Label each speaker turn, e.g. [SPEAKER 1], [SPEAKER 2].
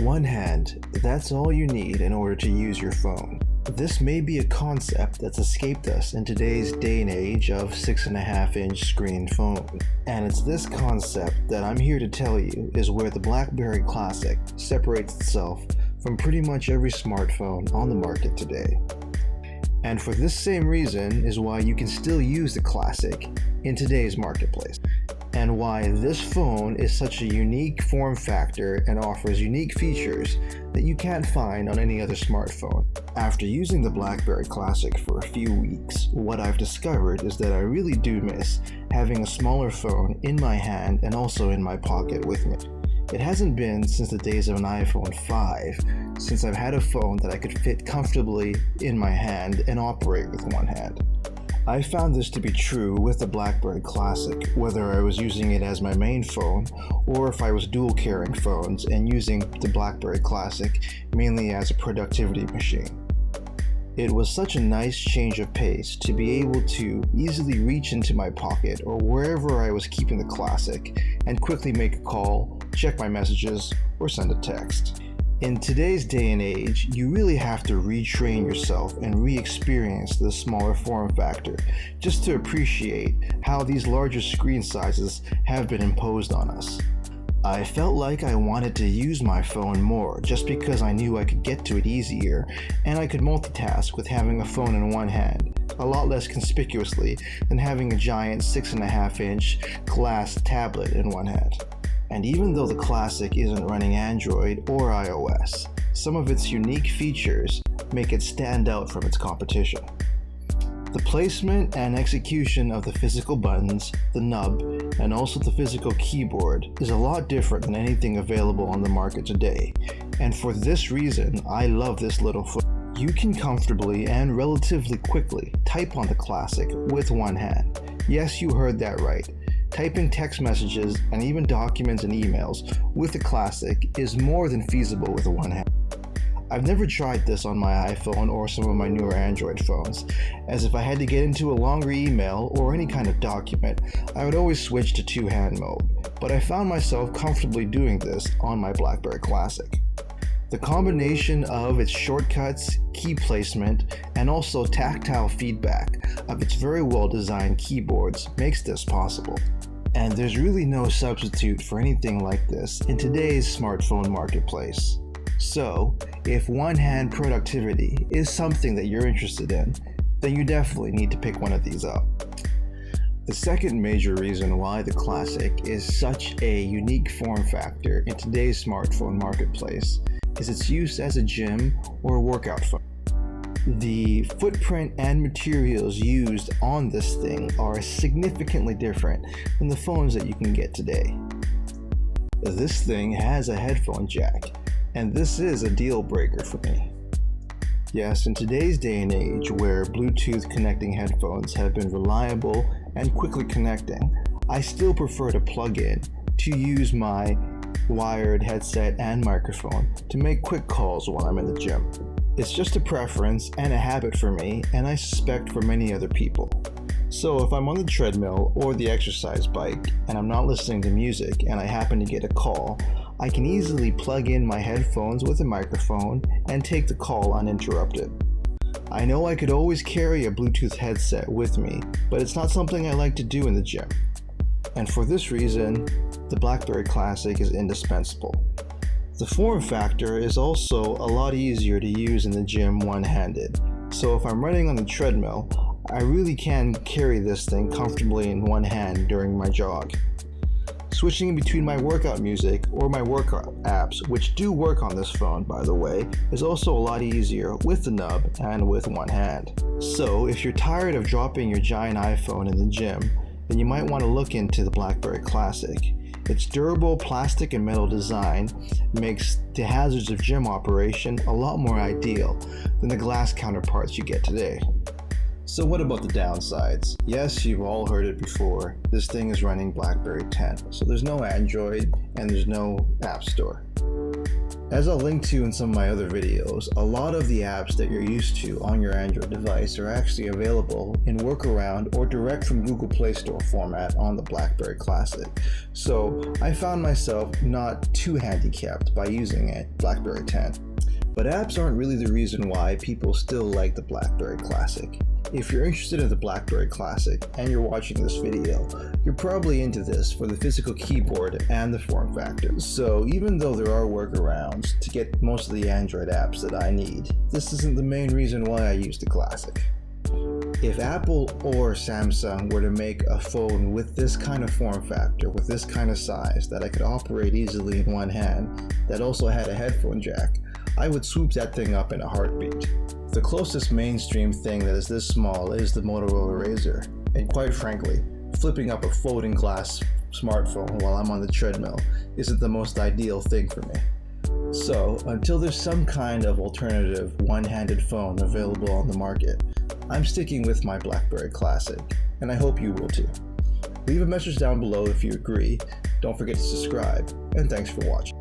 [SPEAKER 1] One hand, that's all you need in order to use your phone. This may be a concept that's escaped us in today's day and age of 6.5-inch screen phone. And it's this concept that I'm here to tell you is where the Blackberry Classic separates itself from pretty much every smartphone on the market today. And for this same reason is why you can still use the Classic in today's marketplace, and why this phone is such a unique form factor and offers unique features that you can't find on any other smartphone. After using the Blackberry Classic for a few weeks, what I've discovered is that I really do miss having a smaller phone in my hand and also in my pocket with me. It hasn't been since the days of an iPhone 5 since I've had a phone that I could fit comfortably in my hand and operate with one hand. I found this to be true with the Blackberry Classic, whether I was using it as my main phone or if I was dual carrying phones and using the Blackberry Classic mainly as a productivity machine. It was such a nice change of pace to be able to easily reach into my pocket or wherever I was keeping the Classic and quickly make a call, check my messages, or send a text. In today's day and age, you really have to retrain yourself and re-experience this smaller form factor just to appreciate how these larger screen sizes have been imposed on us. I felt like I wanted to use my phone more just because I knew I could get to it easier and I could multitask with having a phone in one hand, a lot less conspicuously than having a giant 6.5-inch glass tablet in one hand. And even though the Classic isn't running Android or iOS, some of its unique features make it stand out from its competition. The placement and execution of the physical buttons, the nub, and also the physical keyboard is a lot different than anything available on the market today, and for this reason, I love this little phone. You can comfortably and relatively quickly type on the Classic with one hand. Yes, you heard that right. Typing text messages and even documents and emails with the Classic is more than feasible with one hand. I've never tried this on my iPhone or some of my newer Android phones, as if I had to get into a longer email or any kind of document, I would always switch to two-hand mode, but I found myself comfortably doing this on my Blackberry Classic. The combination of its shortcuts, key placement, and also tactile feedback of its very well-designed keyboards makes this possible. And there's really no substitute for anything like this in today's smartphone marketplace. So, if one-hand productivity is something that you're interested in, then you definitely need to pick one of these up. The second major reason why the Classic is such a unique form factor in today's smartphone marketplace is its use as a gym or workout phone. The footprint and materials used on this thing are significantly different than the phones that you can get today. This thing has a headphone jack, and this is a deal breaker for me. Yes, in today's day and age where Bluetooth connecting headphones have been reliable and quickly connecting, I still prefer to plug in to use my wired headset and microphone to make quick calls while I'm in the gym. It's just a preference and a habit for me, and I suspect for many other people. So if I'm on the treadmill or the exercise bike and I'm not listening to music and I happen to get a call, I can easily plug in my headphones with a microphone and take the call uninterrupted. I know I could always carry a Bluetooth headset with me, but it's not something I like to do in the gym. And for this reason, the Blackberry Classic is indispensable. The form factor is also a lot easier to use in the gym one-handed, so if I'm running on the treadmill, I really can carry this thing comfortably in one hand during my jog. Switching between my workout music or my workout apps, which do work on this phone by the way, is also a lot easier with the nub and with one hand. So if you're tired of dropping your giant iPhone in the gym, then you might want to look into the Blackberry Classic. Its durable plastic and metal design makes the hazards of gym operation a lot more ideal than the glass counterparts you get today. So what about the downsides? Yes, you've all heard it before. This thing is running BlackBerry 10, so there's no Android and there's no App Store. As I'll link to in some of my other videos, a lot of the apps that you're used to on your Android device are actually available in workaround or direct from Google Play Store format on the Blackberry Classic. So I found myself not too handicapped by using it, Blackberry 10. But apps aren't really the reason why people still like the Blackberry Classic. If you're interested in the Blackberry Classic and you're watching this video, you're probably into this for the physical keyboard and the form factor. So even though there are workarounds to get most of the Android apps that I need, this isn't the main reason why I use the Classic. If Apple or Samsung were to make a phone with this kind of form factor, with this kind of size, that I could operate easily in one hand, that also had a headphone jack, I would swoop that thing up in a heartbeat. The closest mainstream thing that is this small is the Motorola Razr, and quite frankly, flipping up a folding glass smartphone while I'm on the treadmill isn't the most ideal thing for me. So, until there's some kind of alternative one-handed phone available on the market, I'm sticking with my Blackberry Classic, and I hope you will too. Leave a message down below if you agree, don't forget to subscribe, and thanks for watching.